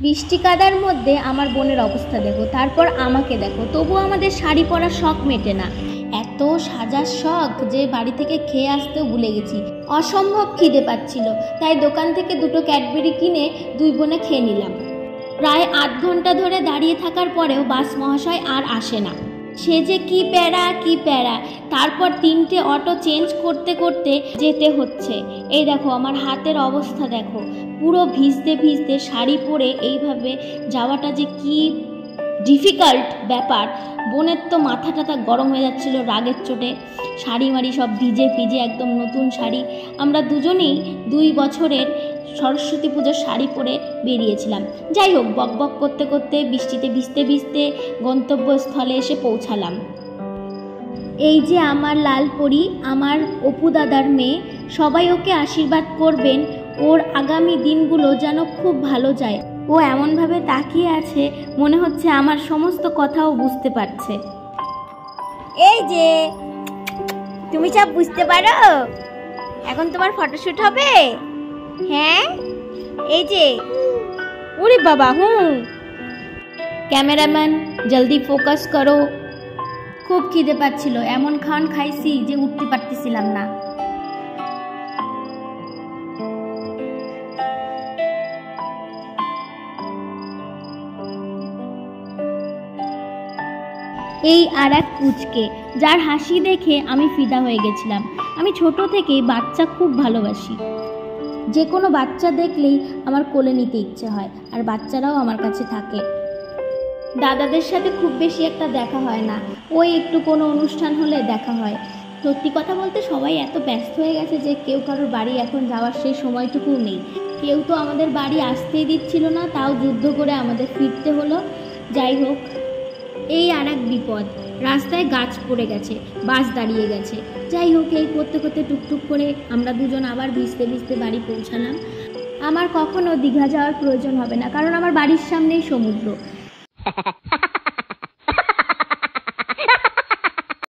বৃষ্টি কাদার মধ্যে আমার বোনের অবস্থা দেখো, তারপর আমাকে দেখো, তবুও আমাদের শাড়ি পরার শখ মেটে না। এত সাজার শখ যে বাড়ি থেকে খেয়ে আসতেও ভুলে গেছি। অসম্ভব খিদে পাচ্ছিল, তাই দোকান থেকে দুটো ক্যাডবেরি কিনে দুই বোনে খেয়ে নিলাম। প্রায় 8 ঘন্টা ধরে দাঁড়িয়ে থাকার পরেও বাস মহাশয় আর আসে না। সে যে কি প্যারা। তারপর 3টে অটো চেঞ্জ করতে করতে যেতে হচ্ছে। এই দেখো আমার হাতের অবস্থা দেখো, পুরো ভিজতে শাড়ি পরে এইভাবে যাওয়াটা যে কি ডিফিকাল্ট ব্যাপার। বোনের তো মাথা টাথা গরম হয়ে যাচ্ছিল রাগের চোটে, শাড়ি মাড়ি সব ভিজে একদম নতুন শাড়ি। আমরা দুজনেই 2 বছরের সরস্বতী পুজোর শাড়ি পরে বেরিয়েছিলাম। যাই হোক, বকবক করতে করতে বৃষ্টিতে ভিজতে গন্তব্যস্থলে এসে পৌঁছালাম। এই যে আমার লাল পরি, আমার অপু দাদার মেয়ে, সবাই ওকে আশীর্বাদ করবেন, ওর আগামী দিনগুলো যেন খুব ভালো যায়। ও এমনভাবে তাকিয়ে আছে, মনে হচ্ছে আমার সমস্ত কথাও বুঝতে পারছে। এই যে তুমি সব বুঝতে পারো, এখন তোমার ফটোশুট হবে। হ্যাঁ, এই যে ওরে বাবা, ক্যামেরাম্যান জলদি ফোকাস করো। খুব খিদে পাচ্ছিল, এমন খান খাইছি যে উঠতে পারতেছিলাম না। এই আর এক পুচকে, যার হাসি দেখে আমি ফিদা হয়ে গেছিলাম। আমি ছোট থেকেই বাচ্চা খুব ভালোবাসি। যে কোনো বাচ্চা দেখলেই আমার কোলে নিতে ইচ্ছে হয়, আর বাচ্চারাও আমার কাছে থাকে। দাদাদের সাথে খুব বেশি একটা দেখা হয় না, ওই একটু কোনো অনুষ্ঠান হলে দেখা হয়। সত্যি কথা বলতে সবাই এত ব্যস্ত হয়ে গেছে যে কেউ কারোর বাড়ি এখন যাওয়ার সেই সময়টুকুও নেই। কেউ তো আমাদের বাড়ি আসতেই দিচ্ছিল না, তাও যুদ্ধ করে আমাদের ফিরতে হলো। যাই হোক, এই আর এক বিপদ, রাস্তায় গাছ পড়ে গেছে, বাস দাঁড়িয়ে গেছে। যাই হোক, এই করতে টুকটুক করে আমরা দুজন আবার ভিজতে বাড়ি পৌঁছালাম। আমার কখনো দীঘা যাওয়ার প্রয়োজন হবে না, কারণ আমার বাড়ির সামনেই সমুদ্র।